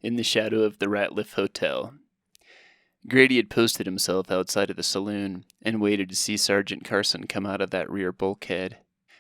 in the shadow of the Ratliff Hotel. Grady had posted himself outside of the saloon and waited to see Sargent Carson come out of that rear bulkhead.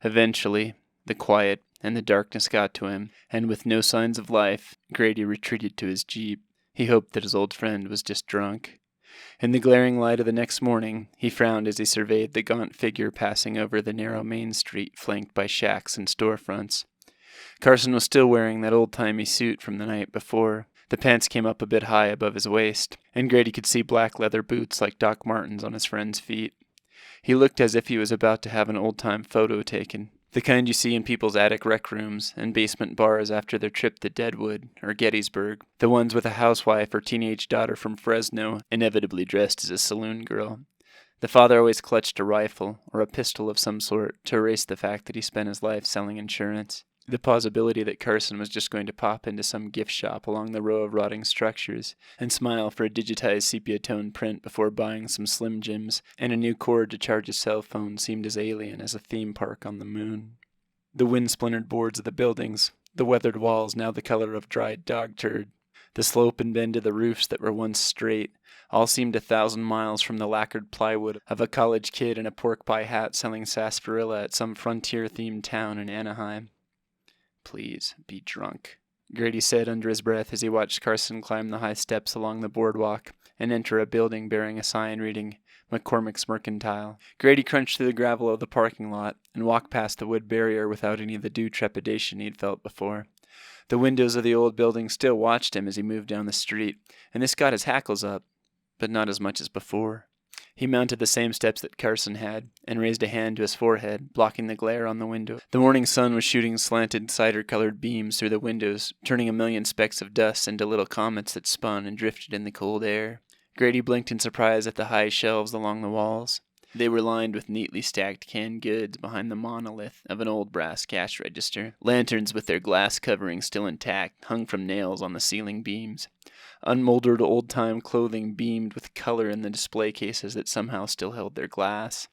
Eventually, the quiet and the darkness got to him, and with no signs of life, Grady retreated to his jeep. He hoped that his old friend was just drunk. In the glaring light of the next morning, he frowned as he surveyed the gaunt figure passing over the narrow main street flanked by shacks and storefronts. Carson was still wearing that old-timey suit from the night before. The pants came up a bit high above his waist, and Grady could see black leather boots like Doc Martens on his friend's feet. He looked as if he was about to have an old-time photo taken, the kind you see in people's attic rec rooms and basement bars after their trip to Deadwood or Gettysburg, the ones with a housewife or teenage daughter from Fresno, inevitably dressed as a saloon girl. The father always clutched a rifle or a pistol of some sort to erase the fact that he spent his life selling insurance. The possibility that Carson was just going to pop into some gift shop along the row of rotting structures and smile for a digitized sepia-tone print before buying some Slim Jims and a new cord to charge his cell phone seemed as alien as a theme park on the moon. The wind-splintered boards of the buildings, the weathered walls now the color of dried dog turd, the slope and bend of the roofs that were once straight, all seemed 1,000 miles from the lacquered plywood of a college kid in a pork pie hat selling sarsaparilla at some frontier-themed town in Anaheim. "Please, be drunk," Grady said under his breath as he watched Carson climb the high steps along the boardwalk and enter a building bearing a sign reading McCormick's Mercantile. Grady crunched through the gravel of the parking lot and walked past the wood barrier without any of the due trepidation he'd felt before. The windows of the old building still watched him as he moved down the street, and this got his hackles up, but not as much as before. He mounted the same steps that Carson had, and raised a hand to his forehead, blocking the glare on the window. The morning sun was shooting slanted cider-colored beams through the windows, turning a million specks of dust into little comets that spun and drifted in the cold air. Grady blinked in surprise at the high shelves along the walls. They were lined with neatly stacked canned goods behind the monolith of an old brass cash register. Lanterns with their glass covering still intact hung from nails on the ceiling beams. Unmolded old-time clothing beamed with color in the display cases that somehow still held their glass.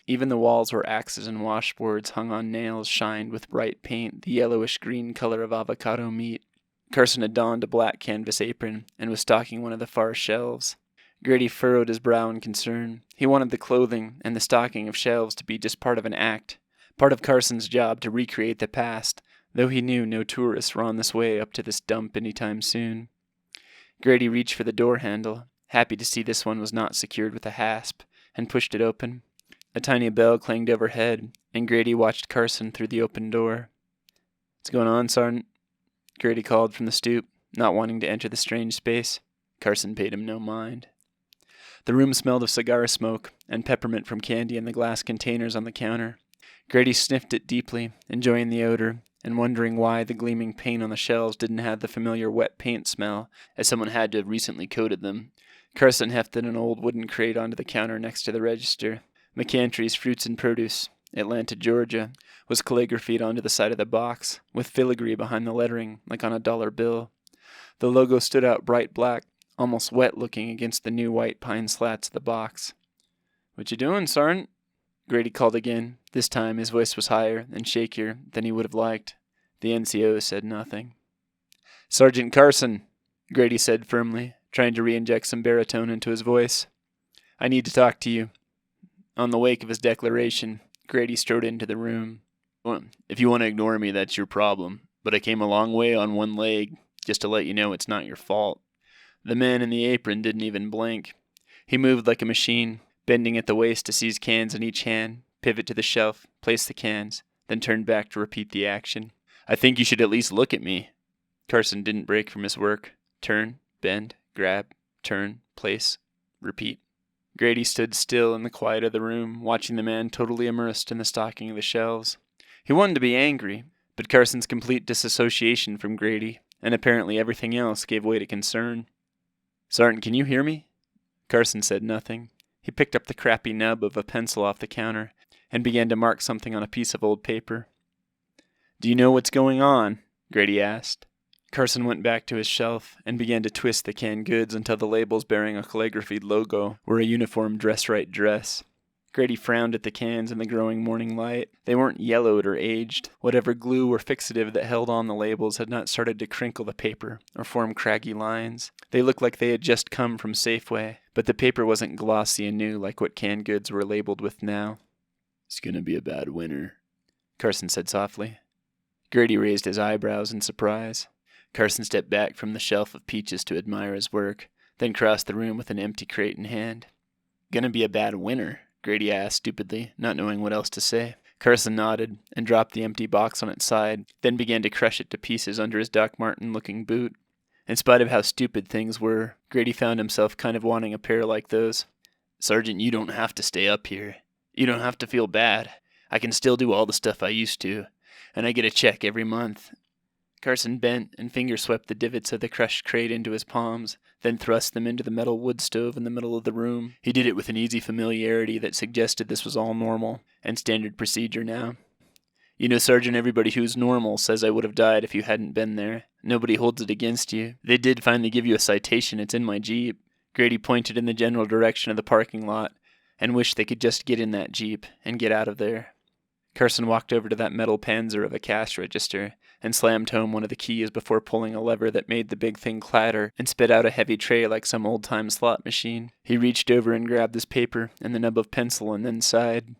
Even the walls where axes and washboards hung on nails shined with bright paint, the yellowish-green color of avocado meat. Carson had donned a black canvas apron and was stalking one of the far shelves. Grady furrowed his brow in concern. He wanted the clothing and the stocking of shelves to be just part of an act, part of Carson's job to recreate the past, though he knew no tourists were on this way up to this dump any time soon. Grady reached for the door handle, happy to see this one was not secured with a hasp, and pushed it open. A tiny bell clanged overhead, and Grady watched Carson through the open door. "What's going on, Sergeant?" Grady called from the stoop, not wanting to enter the strange space. Carson paid him no mind. The room smelled of cigar smoke and peppermint from candy in the glass containers on the counter. Grady sniffed it deeply, enjoying the odor, and wondering why the gleaming paint on the shelves didn't have the familiar wet paint smell, as someone had to have recently coated them. Carson hefted an old wooden crate onto the counter next to the register. McCantry's Fruits and Produce, Atlanta, Georgia, was calligraphied onto the side of the box, with filigree behind the lettering, like on a dollar bill. The logo stood out bright black, almost wet-looking against the new white pine slats of the box. "What you doing, Sergeant?" Grady called again. This time his voice was higher and shakier than he would have liked. The NCO said nothing. "Sargent Carson," Grady said firmly, trying to re-inject some baritone into his voice. "I need to talk to you." On the wake of his declaration, Grady strode into the room. "Well, if you want to ignore me, that's your problem. But I came a long way on one leg, just to let you know it's not your fault." The man in the apron didn't even blink. He moved like a machine, bending at the waist to seize cans in each hand, pivot to the shelf, place the cans, then turn back to repeat the action. "I think you should at least look at me." Carson didn't break from his work. Turn, bend, grab, turn, place, repeat. Grady stood still in the quiet of the room, watching the man totally immersed in the stocking of the shelves. He wanted to be angry, but Carson's complete disassociation from Grady, and apparently everything else, gave way to concern. "Sergeant, can you hear me?" Carson said nothing. He picked up the crappy nub of a pencil off the counter and began to mark something on a piece of old paper. "Do you know what's going on?" Grady asked. Carson went back to his shelf and began to twist the canned goods until the labels bearing a calligraphied logo were a uniform dress-right dress. Grady frowned at the cans in the growing morning light. They weren't yellowed or aged. Whatever glue or fixative that held on the labels had not started to crinkle the paper or form craggy lines. They looked like they had just come from Safeway, but the paper wasn't glossy and new like what canned goods were labeled with now. "It's gonna be a bad winter," Carson said softly. Grady raised his eyebrows in surprise. Carson stepped back from the shelf of peaches to admire his work, then crossed the room with an empty crate in hand. "Gonna be a bad winter?" Grady asked stupidly, not knowing what else to say. Carson nodded and dropped the empty box on its side, then began to crush it to pieces under his Doc Marten-looking boot. In spite of how stupid things were, Grady found himself kind of wanting a pair like those. "Sergeant, you don't have to stay up here. You don't have to feel bad. I can still do all the stuff I used to, and I get a check every month." Carson bent and finger-swept the divots of the crushed crate into his palms, then thrust them into the metal wood stove in the middle of the room. He did it with an easy familiarity that suggested this was all normal and standard procedure now. "You know, Sergeant, everybody who's normal says I would have died if you hadn't been there. Nobody holds it against you. They did finally give you a citation. It's in my Jeep." Grady pointed in the general direction of the parking lot and wished they could just get in that Jeep and get out of there. Carson walked over to that metal panzer of a cash register and slammed home one of the keys before pulling a lever that made the big thing clatter and spit out a heavy tray like some old-time slot machine. He reached over and grabbed his paper and the nub of pencil and then sighed.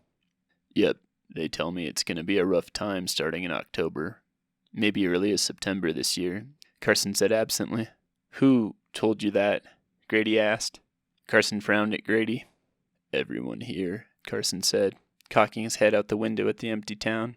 "Yep, they tell me it's going to be a rough time starting in October. Maybe early as September this year," Carson said absently. "Who told you that?" Grady asked. Carson frowned at Grady. "Everyone here," Carson said, cocking his head out the window at the empty town.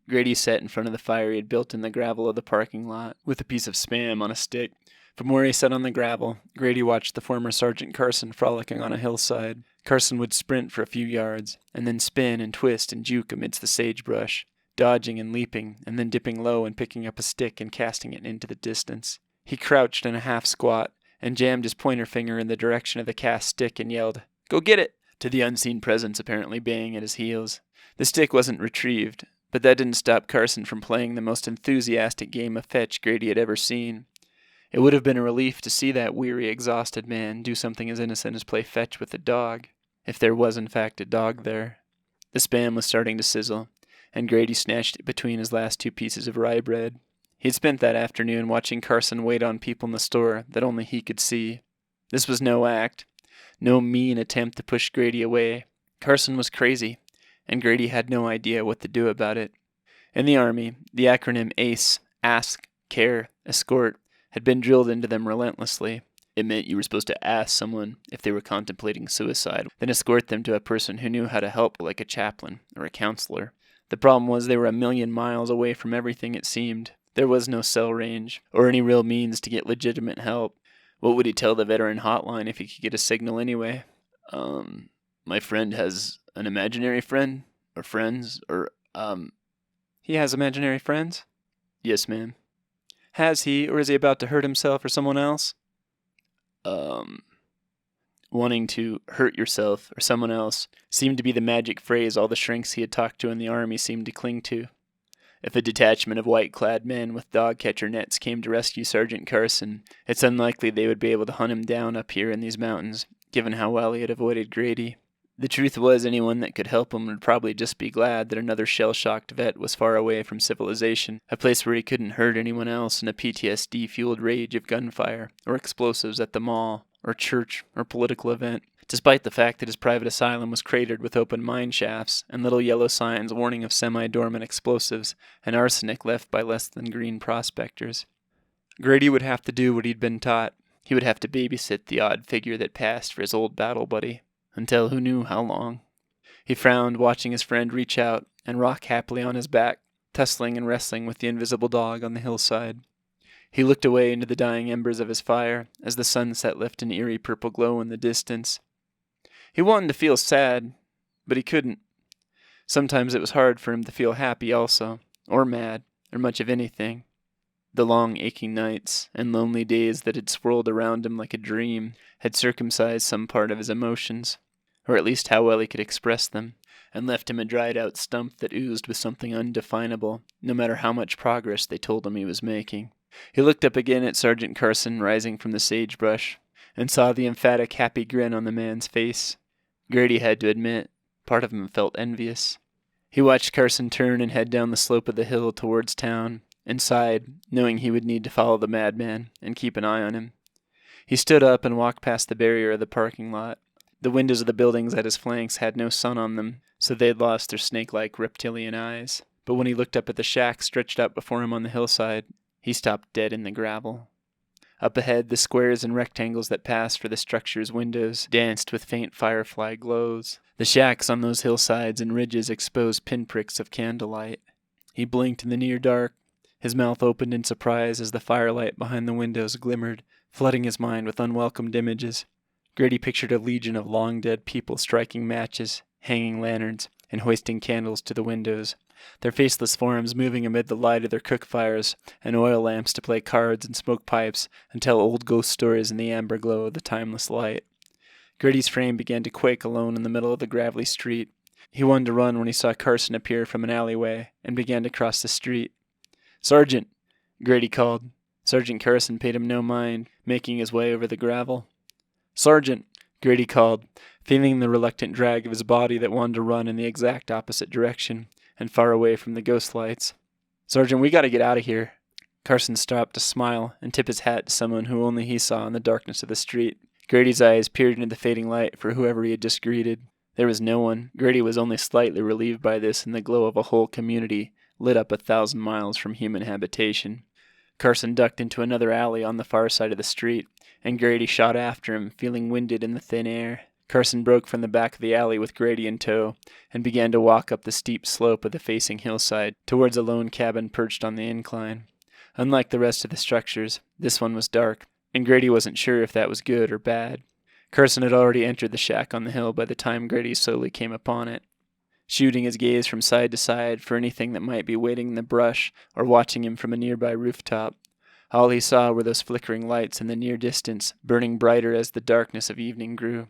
Grady sat in front of the fire he had built in the gravel of the parking lot, with a piece of Spam on a stick. From where he sat on the gravel, Grady watched the former Sargent Carson frolicking on a hillside. Carson would sprint for a few yards, and then spin and twist and juke amidst the sagebrush, dodging and leaping, and then dipping low and picking up a stick and casting it into the distance. He crouched in a half squat, and jammed his pointer finger in the direction of the cast stick and yelled, "Go get it!" to the unseen presence apparently baying at his heels. The stick wasn't retrieved, but that didn't stop Carson from playing the most enthusiastic game of fetch Grady had ever seen. It would have been a relief to see that weary, exhausted man do something as innocent as play fetch with a dog, if there was in fact a dog there. The Spam was starting to sizzle, and Grady snatched it between his last two pieces of rye bread. He'd spent that afternoon watching Carson wait on people in the store that only he could see. This was no act, no mean attempt to push Grady away. Carson was crazy, and Grady had no idea what to do about it. In the Army, the acronym ACE, Ask, Care, Escort, had been drilled into them relentlessly. It meant you were supposed to ask someone if they were contemplating suicide, then escort them to a person who knew how to help, like a chaplain or a counselor. The problem was they were a million miles away from everything, it seemed. There was no cell range, or any real means to get legitimate help. What would he tell the veteran hotline if he could get a signal anyway? My friend has an imaginary friend? Or friends? He has imaginary friends? Yes, ma'am. Has he, or is he about to hurt himself or someone else? Wanting to hurt yourself or someone else seemed to be the magic phrase all the shrinks he had talked to in the Army seemed to cling to. If a detachment of white-clad men with dog-catcher nets came to rescue Sargent Carson, it's unlikely they would be able to hunt him down up here in these mountains, given how well he had avoided Grady. The truth was, anyone that could help him would probably just be glad that another shell-shocked vet was far away from civilization, a place where he couldn't hurt anyone else in a PTSD-fueled rage of gunfire, or explosives at the mall, or church, or political event, despite the fact that his private asylum was cratered with open mine shafts and little yellow signs warning of semi-dormant explosives and arsenic left by less-than-green prospectors. Grady would have to do what he'd been taught. He would have to babysit the odd figure that passed for his old battle buddy, until who knew how long. He frowned, watching his friend reach out and rock happily on his back, tussling and wrestling with the invisible dog on the hillside. He looked away into the dying embers of his fire as the sunset left an eerie purple glow in the distance. He wanted to feel sad, but he couldn't. Sometimes it was hard for him to feel happy also, or mad, or much of anything. The long aching nights and lonely days that had swirled around him like a dream had circumcised some part of his emotions, or at least how well he could express them, and left him a dried-out stump that oozed with something undefinable, no matter how much progress they told him he was making. He looked up again at Sargent Carson rising from the sagebrush, and saw the emphatic happy grin on the man's face. Grady had to admit, part of him felt envious. He watched Carson turn and head down the slope of the hill towards town, and sighed, knowing he would need to follow the madman and keep an eye on him. He stood up and walked past the barrier of the parking lot. The windows of the buildings at his flanks had no sun on them, so they had lost their snake-like reptilian eyes. But when he looked up at the shack stretched out before him on the hillside, he stopped dead in the gravel. Up ahead, the squares and rectangles that passed for the structure's windows danced with faint firefly glows. The shacks on those hillsides and ridges exposed pinpricks of candlelight. He blinked in the near dark. His mouth opened in surprise as the firelight behind the windows glimmered, flooding his mind with unwelcomed images. Grady pictured a legion of long-dead people striking matches, hanging lanterns, and hoisting candles to the windows, their faceless forms moving amid the light of their cook fires and oil lamps to play cards and smoke pipes and tell old ghost stories in the amber glow of the timeless light. Grady's frame began to quake alone in the middle of the gravelly street. He wanted to run when he saw Carson appear from an alleyway and began to cross the street. "Sergeant!" Grady called. Sargent Carson paid him no mind, making his way over the gravel. "Sergeant!" Grady called, feeling the reluctant drag of his body that wanted to run in the exact opposite direction, and far away from the ghost lights. "Sergeant, we gotta get out of here." Carson stopped to smile and tip his hat to someone who only he saw in the darkness of the street. Grady's eyes peered into the fading light for whoever he had just greeted. There was no one. Grady was only slightly relieved by this in the glow of a whole community, lit up 1,000 miles from human habitation. Carson ducked into another alley on the far side of the street, and Grady shot after him, feeling winded in the thin air. Carson broke from the back of the alley with Grady in tow, and began to walk up the steep slope of the facing hillside towards a lone cabin perched on the incline. Unlike the rest of the structures, this one was dark, and Grady wasn't sure if that was good or bad. Carson had already entered the shack on the hill by the time Grady slowly came upon it. Shooting his gaze from side to side for anything that might be waiting in the brush or watching him from a nearby rooftop, all he saw were those flickering lights in the near distance, burning brighter as the darkness of evening grew.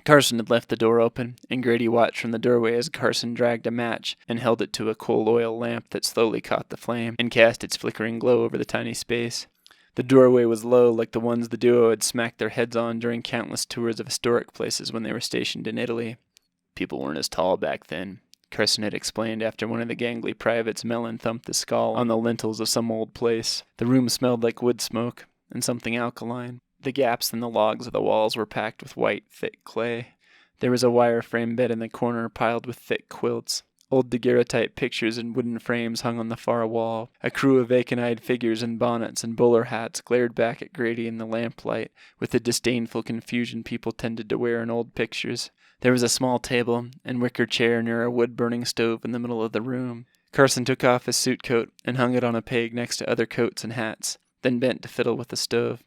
Carson had left the door open, and Grady watched from the doorway as Carson dragged a match and held it to a coal oil lamp that slowly caught the flame and cast its flickering glow over the tiny space. The doorway was low, like the ones the duo had smacked their heads on during countless tours of historic places when they were stationed in Italy. People weren't as tall back then, Carson had explained after one of the gangly privates melon thumped the skull on the lintels of some old place. The room smelled like wood smoke and something alkaline. The gaps in the logs of the walls were packed with white, thick clay. There was a wire-frame bed in the corner piled with thick quilts. Old daguerreotype pictures in wooden frames hung on the far wall. A crew of vacant-eyed figures in bonnets and bowler hats glared back at Grady in the lamplight with the disdainful confusion people tended to wear in old pictures. There was a small table and wicker chair near a wood-burning stove in the middle of the room. Carson took off his suit coat and hung it on a peg next to other coats and hats, then bent to fiddle with the stove.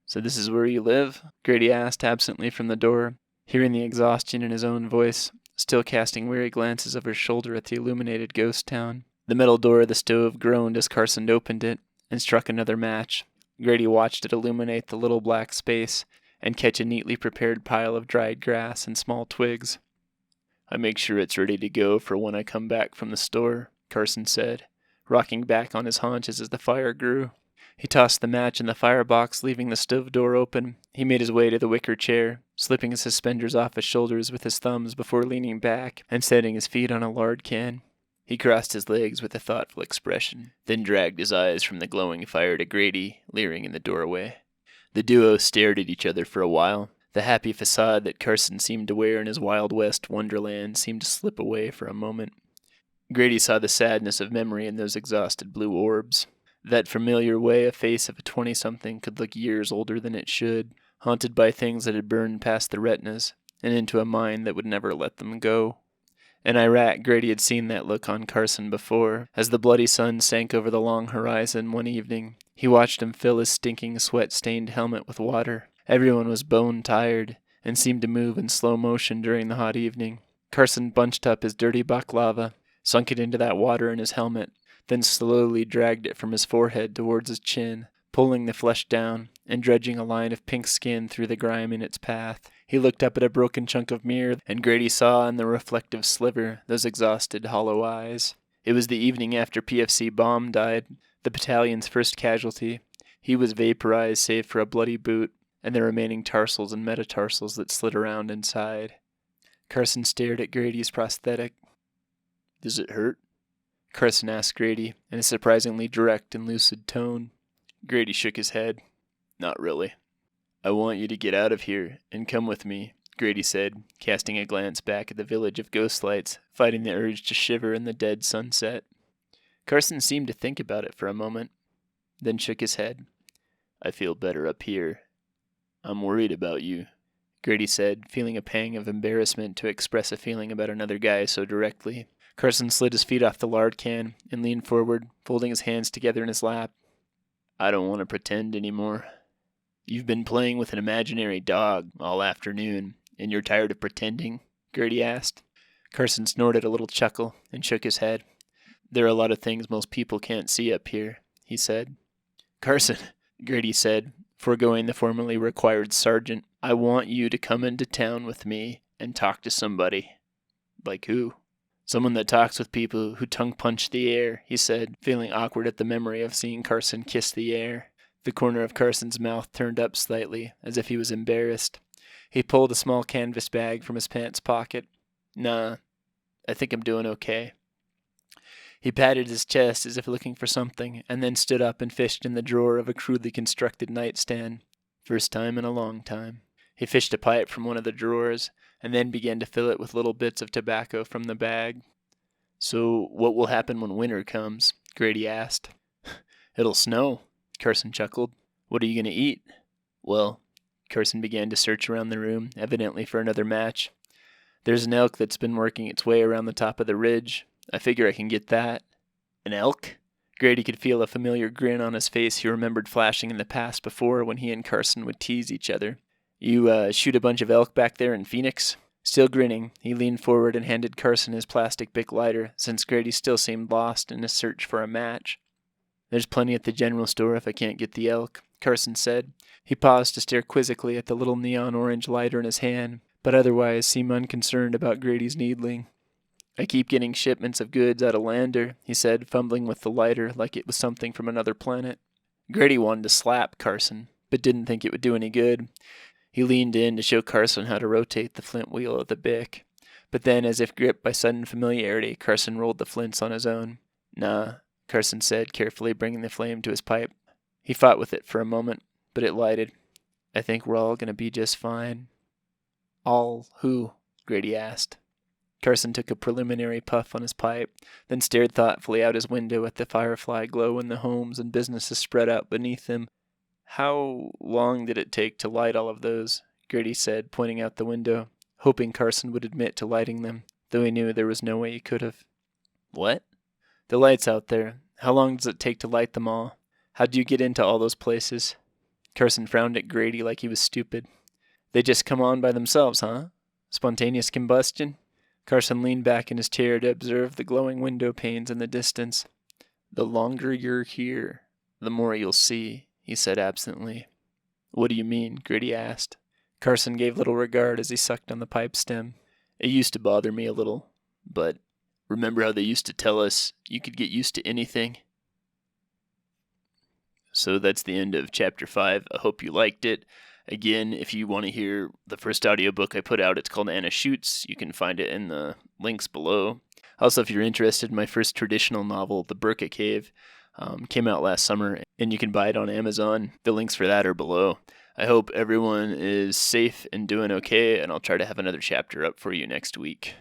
"So this is where you live?" Grady asked absently from the door, hearing the exhaustion in his own voice, still casting weary glances over his shoulder at the illuminated ghost town. The metal door of the stove groaned as Carson opened it and struck another match. Grady watched it illuminate the little black space and catch a neatly prepared pile of dried grass and small twigs. "I make sure it's ready to go for when I come back from the store," Carson said, rocking back on his haunches as the fire grew. He tossed the match in the firebox, leaving the stove door open. He made his way to the wicker chair, slipping his suspenders off his shoulders with his thumbs before leaning back and setting his feet on a lard can. He crossed his legs with a thoughtful expression, then dragged his eyes from the glowing fire to Grady, leering in the doorway. The duo stared at each other for a while. The happy facade that Carson seemed to wear in his Wild West wonderland seemed to slip away for a moment. Grady saw the sadness of memory in those exhausted blue orbs. That familiar way a face of a 20-something could look years older than it should, haunted by things that had burned past the retinas and into a mind that would never let them go. In Iraq, Grady had seen that look on Carson before. As the bloody sun sank over the long horizon one evening, he watched him fill his stinking, sweat-stained helmet with water. Everyone was bone-tired and seemed to move in slow motion during the hot evening. Carson bunched up his dirty baklava, sunk it into that water in his helmet, then slowly dragged it from his forehead towards his chin, pulling the flesh down and dredging a line of pink skin through the grime in its path. He looked up at a broken chunk of mirror, and Grady saw in the reflective sliver those exhausted, hollow eyes. It was the evening after PFC Baum died, the battalion's first casualty. He was vaporized save for a bloody boot and the remaining tarsals and metatarsals that slid around inside. Carson stared at Grady's prosthetic. Does it hurt? Carson asked Grady in a surprisingly direct and lucid tone. Grady shook his head. Not really. I want you to get out of here and come with me, Grady said, casting a glance back at the village of ghost lights, fighting the urge to shiver in the dead sunset. Carson seemed to think about it for a moment, then shook his head. I feel better up here. I'm worried about you, Grady said, feeling a pang of embarrassment to express a feeling about another guy so directly. Carson slid his feet off the lard can and leaned forward, folding his hands together in his lap. I don't want to pretend anymore. You've been playing with an imaginary dog all afternoon, and you're tired of pretending? Grady asked. Carson snorted a little chuckle and shook his head. There are a lot of things most people can't see up here, he said. Carson, Grady said, foregoing the formally required sergeant, I want you to come into town with me and talk to somebody. Like who? Someone that talks with people who tongue-punch the air, he said, feeling awkward at the memory of seeing Carson kiss the air. The corner of Carson's mouth turned up slightly, as if he was embarrassed. He pulled a small canvas bag from his pants pocket. Nah, I think I'm doing okay. He patted his chest as if looking for something, and then stood up and fished in the drawer of a crudely constructed nightstand. First time in a long time. He fished a pipe from one of the drawers, and then began to fill it with little bits of tobacco from the bag. So, what will happen when winter comes? Grady asked. It'll snow, Carson chuckled. What are you going to eat? Well, Carson began to search around the room, evidently for another match. There's an elk that's been working its way around the top of the ridge. I figure I can get that. An elk? Grady could feel a familiar grin on his face he remembered flashing in the past before when he and Carson would tease each other. You, shoot a bunch of elk back there in Phoenix? Still grinning, he leaned forward and handed Carson his plastic Bic lighter, since Grady still seemed lost in his search for a match. There's plenty at the general store if I can't get the elk, Carson said. He paused to stare quizzically at the little neon orange lighter in his hand, but otherwise seemed unconcerned about Grady's needling. I keep getting shipments of goods out of Lander, he said, fumbling with the lighter like it was something from another planet. Grady wanted to slap Carson, but didn't think it would do any good. He leaned in to show Carson how to rotate the flint wheel of the Bic, but then, as if gripped by sudden familiarity, Carson rolled the flints on his own. Nah, Carson said, carefully bringing the flame to his pipe. He fought with it for a moment, but it lighted. I think we're all going to be just fine. All who? Grady asked. Carson took a preliminary puff on his pipe, then stared thoughtfully out his window at the firefly glow in the homes and businesses spread out beneath him. How long did it take to light all of those? Grady said, pointing out the window, hoping Carson would admit to lighting them, though he knew there was no way he could have. What? The lights out there. How long does it take to light them all? How do you get into all those places? Carson frowned at Grady like he was stupid. They just come on by themselves, huh? Spontaneous combustion? Carson leaned back in his chair to observe the glowing window panes in the distance. The longer you're here, the more you'll see, he said absently. What do you mean? Grady asked. Carson gave little regard as he sucked on the pipe stem. It used to bother me a little, but remember how they used to tell us you could get used to anything? So that's the end of Chapter 5. I hope you liked it. Again, if you want to hear the first audiobook I put out, it's called Anna Shoots. You can find it in the links below. Also, if you're interested in my first traditional novel, The Burka Cave, came out last summer, and you can buy it on Amazon. The links for that are below. I hope everyone is safe and doing okay, and I'll try to have another chapter up for you next week.